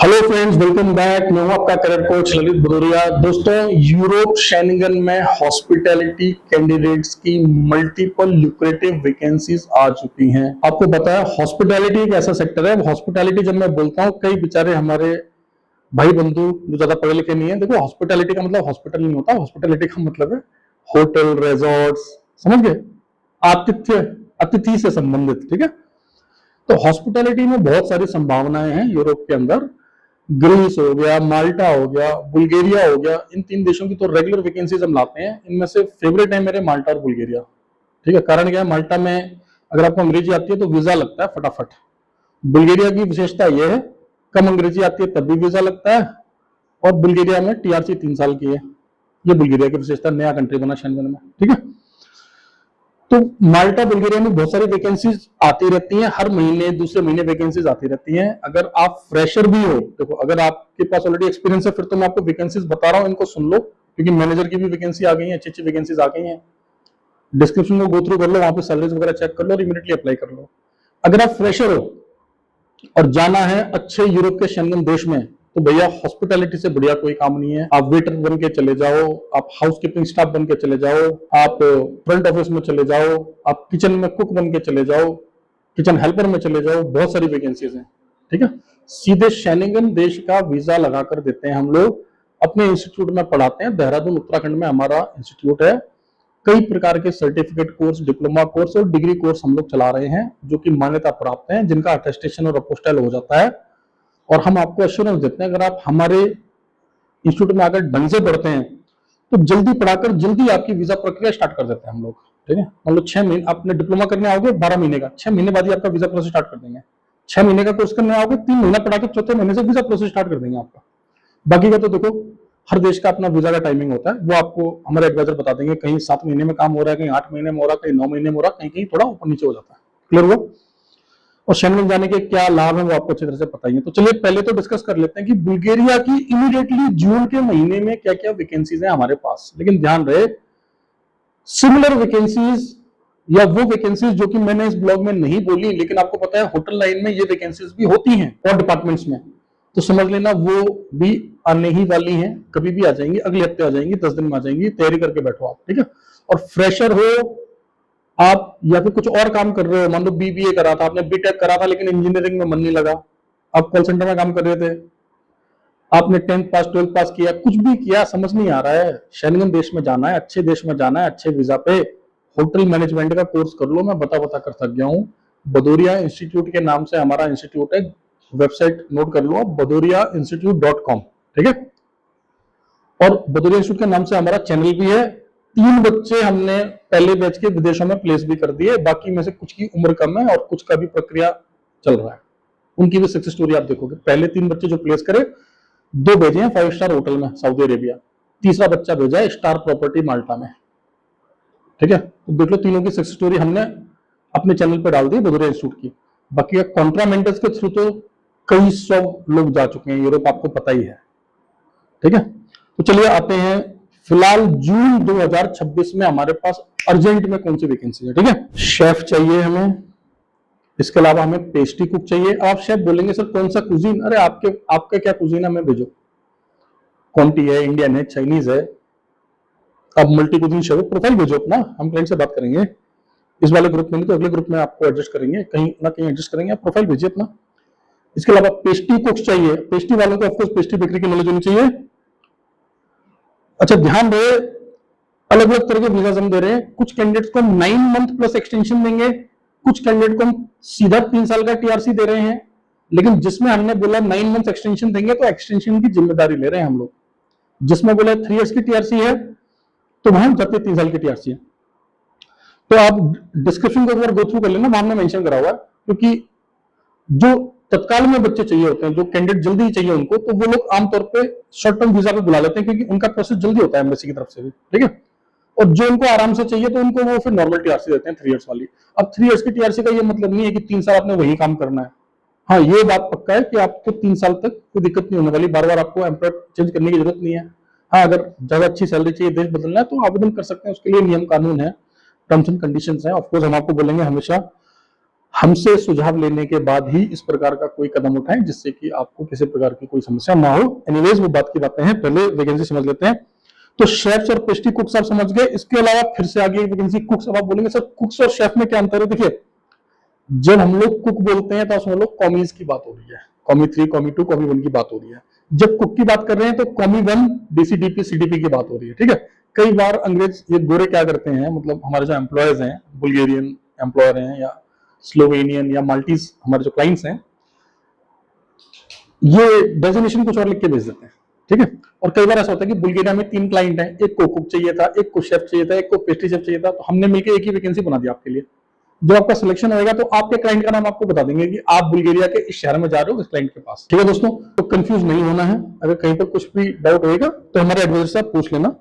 Hello friends, welcome back. मैं हूं आपका करियर कोच ललित भदौरिया। दोस्तों, यूरोप शेंगन में हॉस्पिटैलिटी कैंडिडेट्स की मल्टीपल ल्यूक्रेटिव वैकेंसीज आ चुकी हैं। आपको पता है हॉस्पिटैलिटी एक ऐसा सेक्टर है। हॉस्पिटैलिटी जब मैं बोलता हूं, कई बेचारे हमारे भाई बंधु जो ज्यादा पढ़े लिखे नहीं है, देखो हॉस्पिटैलिटी का मतलब हॉस्पिटल नहीं होता। हॉस्पिटैलिटी का मतलब है होटल, रिजॉर्ट्स, समझ गए? आतिथ्य, अतिथि से संबंधित। ठीक है, तो हॉस्पिटैलिटी में बहुत सारी संभावनाएं हैं यूरोप के अंदर। ग्रीस हो गया, माल्टा हो गया, बुल्गारिया हो गया, इन तीन देशों की तो रेगुलर वैकेंसीज हम लाते हैं। इनमें से फेवरेट है मेरे माल्टा और बुल्गारिया। ठीक है, कारण क्या है? माल्टा में अगर आपको अंग्रेजी आती है तो वीजा लगता है फटाफट। बुल्गारिया की विशेषता यह है, कम अंग्रेजी आती है तब भी वीजा लगता है, और बुल्गारिया में टीआरसी 3 साल की है। ये बुल्गारिया की विशेषता, नया कंट्री बना शेंगन में। ठीक है, तो माल्टा बुल्गारिया में बहुत सारी वैकेंसीज आती रहती हैं। हर महीने दूसरे महीने वैकेंसीज आती रहती हैं। अगर आप फ्रेशर भी हो, देखो अगर आपके पास ऑलरेडी एक्सपीरियंस है फिर तो मैं आपको वैकेंसीज बता रहा हूं, इनको सुन लो, क्योंकि मैनेजर की भी वैकेंसी आ गई है, अच्छी अच्छी वैकेंसीज आ गई हैं। डिस्क्रिप्शन को गो थ्रू कर लो, वहां पे सैलरीज वगैरह चेक कर लो और इमीडिएटली अप्लाई कर लो। अगर आप फ्रेशर हो और जाना है अच्छे यूरोप के शेंगन देश में, तो भैया हॉस्पिटैलिटी से बढ़िया कोई काम नहीं है। आप वेटर बन के चले जाओ, आप हाउसकीपिंग स्टाफ बन के चले जाओ, आप फ्रंट ऑफिस में चले जाओ, आप किचन में कुक बन के चले जाओ, किचन हेल्पर में चले जाओ, बहुत सारी वैकेंसीज हैं। ठीक है, सीधे शेंगन देश का वीजा लगा कर देते हैं हम लोग। अपने इंस्टीट्यूट में पढ़ाते हैं, देहरादून उत्तराखंड में हमारा इंस्टीट्यूट है। कई प्रकार के सर्टिफिकेट कोर्स, डिप्लोमा कोर्स और डिग्री कोर्स हम लोग चला रहे हैं, जो कि मान्यता प्राप्त हैं, जिनका अटेस्टेशन और अपोस्टाइल हो जाता है। और हम आपको एश्योरेंस देते हैं, अगर आप हमारे इंस्टीट्यूट में आकर ढंग से पढ़ते हैं तो जल्दी पढ़ाकर जल्दी आपकी वीजा प्रक्रिया स्टार्ट कर देते हैं हम लोग। ठीक है, मान लो 6 महीने आपने डिप्लोमा करने आओगे, 12 महीने का, 6 महीने बाद ही आपका वीजा प्रोसेस स्टार्ट कर देंगे। 6 महीने का कोर्स करने आओगे, 3 महीना पढ़ा के चौथे महीने से वीजा प्रोसेस स्टार्ट कर देंगे आपका। बाकी का तो देखो, हर देश का अपना वीजा का टाइमिंग होता है, वो आपको हमारे एडवाइजर बता देंगे। कहीं 7 महीने में काम हो रहा है, कहीं 8 महीने में हो रहा है, कहीं 9 महीने में हो रहा है, कहीं कहीं थोड़ा ऊपर नीचे हो जाता है। क्लियर हुआ? और शेंगन जाने के क्या लाभ है वो आपको अच्छी तरह से पता ही है। तो चलिए पहले तो डिस्कस कर लेते हैं कि बुल्गारिया की इमीडिएटली जून के महीने में क्या क्या वैकेंसीज हैं हमारे पास। लेकिन ध्यान रहे, सिमिलर वैकेंसीज या वो वैकेंसीज जो कि मैंने इस ब्लॉग में नहीं बोली, लेकिन आपको पता है होटल लाइन में ये वैकेंसीज भी होती हैं और डिपार्टमेंट्स में, तो समझ लेना वो भी आने ही वाली हैं। कभी भी आ जाएंगी, अगले हफ्ते आ जाएंगी, 10 दिन में आ जाएंगी। तैयारी करके बैठो आप। ठीक है, और फ्रेशर हो आप या फिर कुछ और काम कर रहे हो, मान लो बीबीए करा था आपने, बीटेक करा था, लेकिन इंजीनियरिंग में मन नहीं लगा, आप कॉल सेंटर में काम कर रहे थे, आपने 10th पास 12th पास किया, कुछ भी किया, समझ नहीं आ रहा है, शेंगन देश में जाना है, अच्छे देश में जाना है, अच्छे वीजा पे, होटल मैनेजमेंट का कोर्स कर लो। मैं बता बता कर थक गया हूं। भदौरिया इंस्टीट्यूट के नाम से हमारा इंस्टीट्यूट है, वेबसाइट नोट कर लो, bhadouriainstitute.com। ठीक है, और भदौरिया इंस्टीट्यूट के नाम से हमारा चैनल भी है। 3 बच्चे हमने पहले बैच के विदेशों में प्लेस भी कर दिए, बाकी में से कुछ की उम्र कम है और कुछ का भी प्रक्रिया चल रहा है। उनकी भी सक्सेस स्टोरी आप देखोगे। पहले 3 बच्चे जो प्लेस करे, 2 भेजे हैं 5 स्टार होटल में सऊदी अरेबिया, तीसरा बच्चा भेजा है स्टार प्रॉपर्टी माल्टा में। ठीक है, तो देख लो, तीनों की सक्सेस स्टोरी हमने अपने चैनल पर डाल दी भदौरिया इंस्टीट्यूट की। बाकी कॉन्ट्रामेंटर्स के थ्रू तो कई 100 लोग जा चुके हैं यूरोप, आपको पता ही है। ठीक है, तो चलिए आते हैं फिलहाल जून 2026 में हमारे पास अर्जेंट में कौन सी वैकेंसी है। ठीक है, शेफ चाहिए हमें, इसके अलावा हमें पेस्ट्री कुक चाहिए। आप शेफ बोलेंगे सर कौन सा कुजीन, अरे आपके क्या कुजीन है, हमें भेजो। क्वांटी है, इंडियन है, चाइनीज है, आप मल्टी कुजीन शेफ, प्रोफाइल भेजो अपना, हम क्लाइंट से बात करेंगे। इस वाले ग्रुप में नहीं तो अगले ग्रुप में आपको एडजस्ट करेंगे, कहीं ना कहीं एडजस्ट करेंगे। आप प्रोफाइल भेजिए अपना। इसके अलावा पेस्ट्री कुक चाहिए, पेस्ट्री वालों को ऑफकोर्स पेस्ट्री बेकरी की नॉलेज होनी चाहिए। अच्छा, ध्यान रहे, अलग अलग तरह के वीजा हम दे रहे हैं। कुछ कैंडिडेट्स को हम 9 मंथ प्लस एक्सटेंशन देंगे, कुछ कैंडिडेट को हम सीधा 3 साल का टीआरसी दे रहे हैं। लेकिन जिसमें हमने बोला 9 मंथ एक्सटेंशन देंगे, तो एक्सटेंशन की जिम्मेदारी ले रहे हैं हम लोग। जिसमें बोला 3 इयर्स की टीआरसी है, तो वहां जाते 3 साल की टीआरसी है। तो आप डिस्क्रिप्शन को एक बार गो थ्रू कर लेना, वहां हमने मेंशन करा हुआ है। क्योंकि जो तत्काल में बच्चे चाहिए होते हैं, जो कैंडिडेट जल्दी चाहिए उनको, तो वो लोग आमतौर पे शॉर्ट टर्म वीजा पे बुला लेते हैं, क्योंकि उनका प्रोसेस जल्दी होता है एम्बेसी की तरफ से भी। ठीक है, और जो उनको आराम से चाहिए तो उनको वो फिर नॉर्मल टीआरसी देते हैं 3 इयर्स वाली। अब 3 इयर्स की टीआरसी का ये मतलब नहीं है कि 3 साल आपने वही काम करना है। हाँ, ये बात पक्का है कि आपको 3 साल तक कोई दिक्कत नहीं होने वाली, बार बार आपको एम्प्लॉयर चेंज करने की जरूरत नहीं है। हाँ, अगर ज्यादा अच्छी सैलरी चाहिए, देश बदलना है, तो आवेदन कर सकते हैं, उसके लिए नियम कानून है, टर्म्स एंड कंडीशंस है। ऑफकोर्स हम आपको बोलेंगे हमेशा हमसे सुझाव लेने के बाद ही इस प्रकार का कोई कदम उठाएं जिससे कि आपको किसी प्रकार की कोई समस्या ना हो। एनीवेज वो बात की बातें हैं, पहले वैकेंसी समझ लेते हैं। तो शेफ्स और पेस्ट्री कुक्स आप समझ गए। इसके अलावा फिर से आगे वैकेंसी कुक्स। अब आप बोलेंगे सर कुक्स और शेफ में क्या अंतर है? देखिए, जब हम लोग कुक बोलते हैं तो उसमें लोग कॉमीज की बात हो रही है, कॉमी 3, कॉमी 2, कॉमी 1 की बात हो रही है। जब कुक की बात कर रहे हैं तो कॉमी 1, डीसीडीपी, सीडीपी की बात हो रही है, ठीक है। कई बार अंग्रेज ये गोरे क्या करते हैं, मतलब हमारे जो एम्प्लॉयज हैं, बुल्गेरियन एम्प्लॉयर हैं या स्लोवेनियन या माल्टीज हमारे जो क्लाइंट्स हैं, ये डेजिग्नेशन कुछ और लिख के भेज देते हैं, ठीक है। और कई बार ऐसा होता है कि बुल्गारिया में 3 क्लाइंट हैं, एक को कुक चाहिए था, एक को शेफ चाहिए था, एक को पेस्ट्री शेफ चाहिए था, तो हमने मिलकर एक ही वैकेंसी बना दी आपके लिए। जब आपका सिलेक्शन होगा तो आपके क्लाइंट का नाम आपको बता देंगे कि आप बुल्गारिया के इस शहर में जा रहे हो इस क्लाइंट के पास, ठीक है दोस्तों। तो कंफ्यूज नहीं होना है। अगर कहीं पर कुछ भी डाउट होगा तो हमारे एडवाइजर से आप पूछ लेना।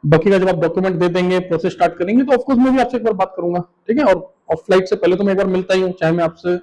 बाकी का जब आप डॉक्यूमेंट दे देंगे, प्रोसेस स्टार्ट करेंगे, तो ऑफकोर्स मैं भी आपसे एक बार बात करूंगा, ठीक है। और फ्लाइट से पहले तो मैं एक बार मिलता ही हूँ, चाहे मैं आपसे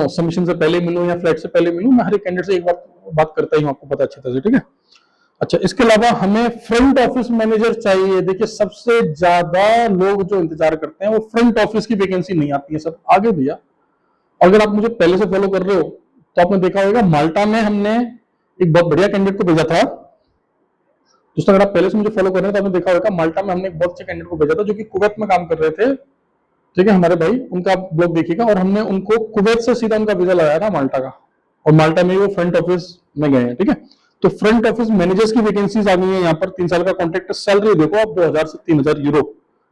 सबमिशन से पहले मिलूं या फ्लाइट से पहले मिलूं, मैं हर एक कैंडिडेट से एक बार बात करता ही हूँ, आपको पता अच्छी तरह से, ठीक है। अच्छा, इसके अलावा हमें फ्रंट ऑफिस मैनेजर चाहिए। देखिए, सबसे ज्यादा लोग जो इंतजार करते हैं वो फ्रंट ऑफिस की वैकेंसी नहीं आती है सब आगे भैया। अगर आप मुझे पहले से फॉलो कर रहे हो तो आपने देखा होगा माल्टा में हमने एक बहुत बढ़िया कैंडिडेट को भेजा था। दोस्तों, अगर आप पहले से मुझे फॉलो कर रहे हैं तो आपने देखा होगा माल्टा में हमने एक बहुत अच्छे कैंडिडेट को भेजा था जो कि कुवैत में काम कर रहे थे, ठीक है, हमारे भाई। उनका ब्लॉग देखिएगा। और हमने उनको कुवैत से सीधा उनका वीजा लगाया था माल्टा का, और माल्टा में वो फ्रंट ऑफिस में गए हैं, ठीक है। तो फ्रंट ऑफिस मैनेजर्स की वैकेंसीज आ गई है यहाँ पर। 3 साल का कॉन्ट्रैक्ट। सैलरी देखो आप 2000 से 3000 यूरो,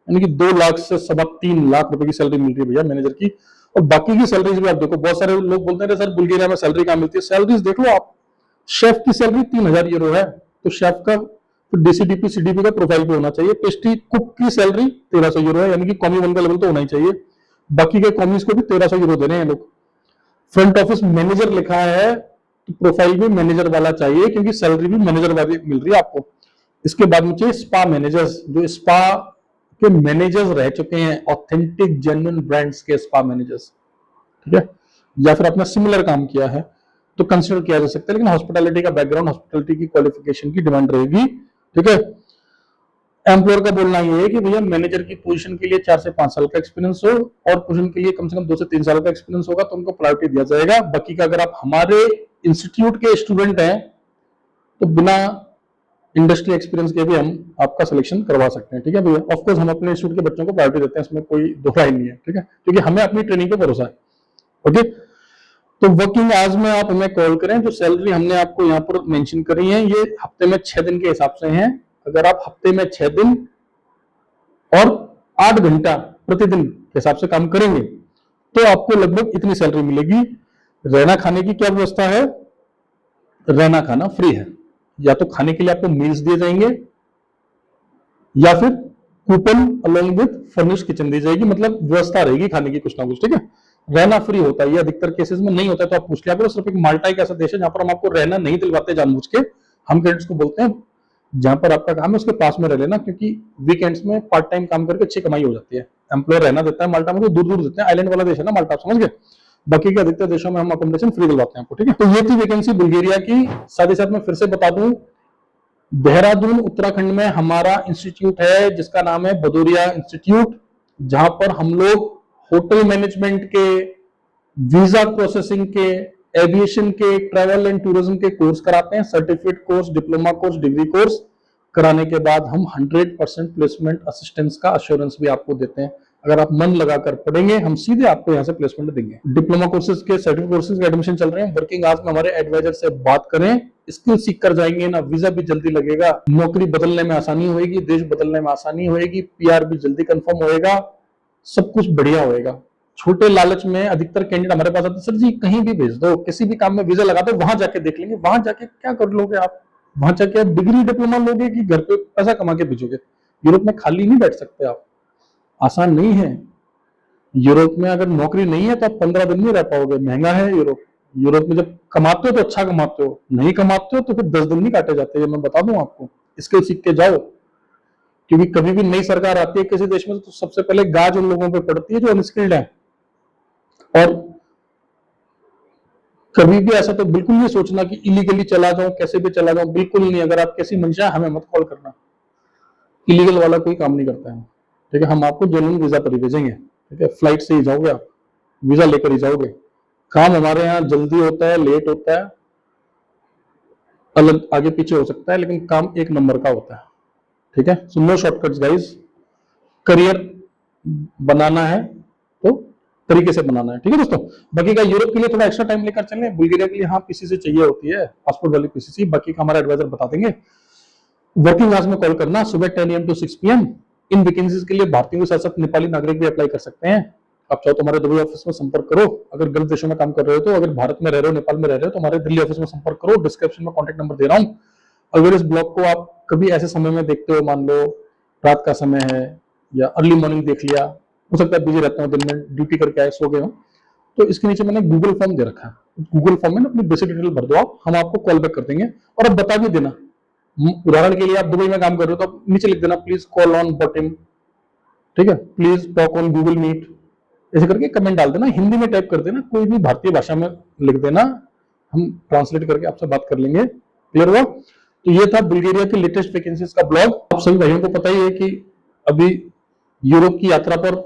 यानी कि 2 लाख से 3.25 लाख रुपए की सैलरी मिल रही है भैया मैनेजर की। और बाकी की सैलरीज भी आप देखो। बहुत सारे लोग बोलते हैं सर बुल्गारिया में सैलरी कहाँ मिलती है, सैलरीज देख लो आप। शेफ की सैलरी 3000 यूरो है, तो शेफ का डीसीडीपी सीडीपी का प्रोफाइल भी होना चाहिए। पेस्ट्री कुक की सैलरी 1300 यूरो है, यानी कि कॉमी 1 का लेवल तो होना ही चाहिए। बाकी के कॉमीज को भी 1300 यूरो दे रहे हैं लोग। फ्रंट ऑफिस मैनेजर लिखा है तो प्रोफाइल भी मैनेजर वाला चाहिए, क्योंकि सैलरी भी मैनेजर वाली मिल रही है आपको। इसके बाद में चाहिए स्पा मैनेजर्स, जो स्पा के मैनेजर्स रह चुके हैं, ऑथेंटिक जेन्युइन ब्रांड्स के स्पा मैनेजर्स, ठीक है, या फिर आपने सिमिलर काम किया है तो कंसिडर किया जा सकता है। लेकिन हॉस्पिटैलिटी का बैकग्राउंड, हॉस्पिटैलिटी की क्वालिफिकेशन की डिमांड रहेगी, ठीक है। एम्प्लॉयर का बोलना ये है कि भैया मैनेजर की पोजीशन के लिए 4 से 5 साल का एक्सपीरियंस हो, और पोजीशन के लिए कम से कम 2 से 3 साल का एक्सपीरियंस होगा तो उनको प्रायोरिटी दिया जाएगा। बाकी का अगर आप हमारे इंस्टीट्यूट के स्टूडेंट हैं तो बिना इंडस्ट्री एक्सपीरियंस के भी हम आपका सिलेक्शन करवा सकते हैं, ठीक है भैया। ऑफकोर्स हम अपने इंस्टीट्यूट के बच्चों को प्रायोरिटी देते हैं, इसमें कोई दो राय नहीं है, ठीक है, क्योंकि हमें अपनी ट्रेनिंग पे भरोसा है। ओके, तो वर्किंग आवर्स में आप हमें कॉल करें। जो सैलरी हमने आपको यहाँ पर मेंशन करी है ये हफ्ते में 6 दिन के हिसाब से है। अगर आप हफ्ते में 6 दिन और 8 घंटा प्रतिदिन के हिसाब से काम करेंगे तो आपको लगभग इतनी सैलरी मिलेगी। रहना खाने की क्या व्यवस्था है? रहना खाना फ्री है। या तो खाने के लिए आपको मील्स दिए जाएंगे या फिर coupon along with furnished kitchen दी जाएगी, मतलब व्यवस्था रहेगी खाने की कुछ ना कुछ, ठीक है। रहना फ्री होता है, ये अधिकतर केसेस में नहीं होता है, तो आप पूछ लिया करो। सिर्फ एक माल्टा एक ऐसा देश है जहां पर हम आपको रहना नहीं दिलवाते जानबूझ के। हम कैंडिडेट्स को बोलते हैं जहां पर आपका काम है उसके पास में रह लेना, क्योंकि वीकेंड्स में पार्ट टाइम काम करके अच्छी कमाई हो जाती है। एम्प्लॉयर रहना देता है माल्टा में, तो दूर दूर देते हैं, आइलैंड वाला देश है ना माल्टा, समझ गए। बाकी के अधिकतर देशों में हम अकोमोडेशन फ्री दिलवाते हैं आपको, ठीक है। तो ये थी वैकेंसी बुल्गारिया की। साथ ही साथ मैं फिर से बता दूं, देहरादून उत्तराखंड में हमारा इंस्टीट्यूट है जिसका नाम है भदौरिया इंस्टीट्यूट, जहां पर हम लोग होटल मैनेजमेंट के, वीजा प्रोसेसिंग के, एविएशन के, ट्रैवल एंड टूरिज्म के कोर्स कराते हैं। Certificate course, diploma course, degree course कराने के बाद हम 100% प्लेसमेंट असिस्टेंस का अश्योरेंस भी आपको देते हैं। अगर आप मन लगाकर पढ़ेंगे हम सीधे आपको यहाँ से प्लेसमेंट देंगे। डिप्लोमा कोर्सेज के, सर्टिफिकेट कोर्सेज के एडमिशन चल रहे हैं। वर्किंग आवर्स में हमारे एडवाइजर से बात करें, स्किल सीख कर जाएंगे ना, वीजा भी जल्दी लगेगा, नौकरी बदलने में आसानी होगी, देश बदलने में आसानी होगी, पीआर भी जल्दी कंफर्म होएगा, सब कुछ बढ़िया होएगा। छोटे लालच में अधिकतर कैंडिडेट हमारे पास आते, सर जी कहीं भी भेज दो, किसी भी काम में वीजा लगा दो, वहां जाके देख लेंगे। वहां जाके क्या कर लोगे आप? वहां जाके आप डिग्री डिप्लोमा लोगे कि घर पे पैसा कमा के भेजोगे? यूरोप में खाली नहीं बैठ सकते आप, आसान नहीं है। यूरोप में अगर नौकरी नहीं है तो आप 15 दिन नहीं रह पाओगे, महंगा है यूरोप। यूरोप में जब कमाते हो तो अच्छा कमाते हो, नहीं कमाते हो तो फिर 10 दिन नहीं काटे जाते, मैं बता दूं आपको। स्किल सीख के जाओ, क्योंकि कभी भी नई सरकार आती है किसी देश में तो सबसे पहले गाज उन लोगों पे पड़ती है जो अनस्किल्ड है। और कभी भी ऐसा तो बिल्कुल नहीं सोचना कि इलीगली चला जाऊं, कैसे भी चला जाऊं, बिल्कुल नहीं। अगर आप कैसी मंशा हमें मत कॉल करना, इलीगल वाला कोई काम नहीं करता है, ठीक है। हम आपको जेन्युइन वीजा पर ही भेजेंगे, ठीक है। फ्लाइट से ही जाओगे आप, वीजा लेकर ही जाओगे। काम हमारे यहाँ जल्दी होता है, लेट होता है, अलग आगे पीछे हो सकता है, लेकिन काम एक नंबर का होता है। ठीक है, so no shortcuts guys. Career बनाना है तो तरीके से बनाना है। ठीक है दोस्तों, बाकी का यूरोप के लिए थोड़ा एक्स्ट्रा टाइम लेकर चलें, बुल्गारिया के लिए हाँ पीसीसी चाहिए होती है, पासपोर्ट वाली पीसीसी, बाकी का हमारा एडवाइजर बता देंगे। वर्किंग आवर्स में कॉल करना सुबह 10 AM to 6 PM। In vacancies के लिए भारतीयों के साथ साथ नेपाली नागरिक भी अप्लाई कर सकते हैं। आप चाहो तो हमारे दुबई ऑफिस में संपर्क करो। अगर गल्फ देशों में काम कर रहे हो तो, अगर भारत में रह रहे हो, नेपाल में रह रहे हो तो हमारे दिल्ली ऑफिस में संपर्क करो। डिस्क्रिप्शन में कॉन्टेक्ट नंबर दे रहा हूँ। अगर इस ब्लॉग को आप कभी ऐसे समय में देखते हो, मान लो रात का समय है या अर्ली मॉर्निंग देख लिया, हो सकता है बिजी रहता हूँ, दिन में ड्यूटी करके आए, सो गए हो, तो इसके नीचे मैंने गूगल फॉर्म दे रखा है। गूगल फॉर्म में ना अपनी बेसिक डिटेल भर दो आप, हम आपको कॉल बैक कर देंगे। और अब बता भी देना, उदाहरण के लिए आप दुबई में काम कर रहे हो तो आप नीचे लिख देना प्लीज कॉल ऑन बॉटम, ठीक है, please talk on Google Meet, ऐसे करके कमेंट डाल देना, हिंदी में टाइप कर देना, कोई भी भारतीय भाषा में लिख देना, हम ट्रांसलेट करके आपसे बात कर लेंगे। क्लियर हुआ? तो ये था बुल्गारिया की लेटेस्ट वैकेंसीज का ब्लॉग। आप सभी भाइयों को पता ही है कि अभी यूरोप की यात्रा पर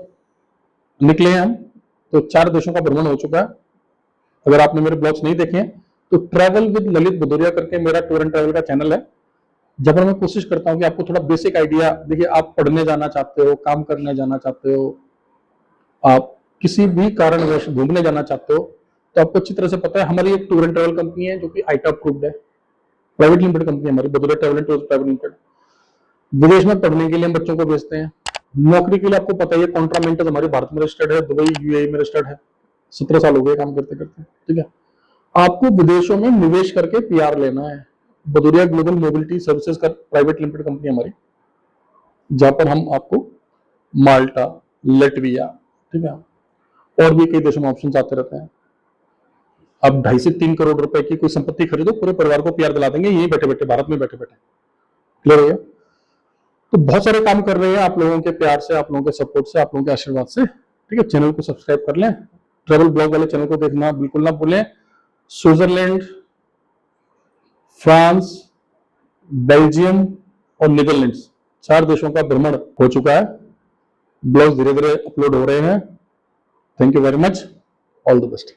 निकले हैं हम, तो 4 देशों का भ्रमण हो चुका है। अगर आपने मेरे ब्लॉग्स नहीं देखे हैं तो ट्रैवल विद ललित भदौरिया करके मेरा टूर एंड ट्रैवल का चैनल है, जब मैं कोशिश करता हूं कि आपको थोड़ा बेसिक आइडिया, देखिए आप पढ़ने जाना चाहते हो, काम करने जाना चाहते हो, आप किसी भी कारणवश घूमने जाना चाहते हो, तो आपको अच्छी तरह से पता है हमारी एक टूर एंड ट्रैवल कंपनी है जो कि आईटा अप्रूव्ड है, प्राइवेट लिमिटेड कंपनी है हमारी, Bhadauria travel and tours private limited. विदेश में पढ़ने के लिए हम बच्चों को भेजते हैं, नौकरी के लिए आपको पता ही है कॉन्ट्रामेंटस हमारी भारत में रजिस्टर्ड है, दुबई यूएई में रजिस्टर्ड है, 17 साल हो गए काम करते करते। ठीक है, आपको विदेशों में निवेश करके पीआर लेना है। भदौरिया ग्लोबल मोबिलिटी सर्विसेज का प्राइवेट लिमिटेड कंपनी हमारी, जहां पर हम आपको माल्टा, लटविया, ठीक है, और भी कई देशों में ऑप्शन आते रहते हैं। अब 2.5 से 3 करोड़ रुपए की कोई संपत्ति खरीदो, पूरे परिवार को पीआर दिला देंगे, यही बैठे बैठे, भारत में बैठे बैठे। क्लियर हो गया? तो बहुत सारे काम कर रहे हैं आप लोगों के प्यार से, आप लोगों के सपोर्ट से, आप लोगों के आशीर्वाद से। ठीक है, चैनल को सब्सक्राइब कर लें, ट्रैवल ब्लॉग वाले चैनल को देखना बिल्कुल ना भूलें। स्विट्जरलैंड, फ्रांस, बेल्जियम और नीदरलैंड्स, 4 देशों का भ्रमण हो चुका है। ब्लॉग धीरे धीरे अपलोड हो रहे हैं। Thank you very much, all the best.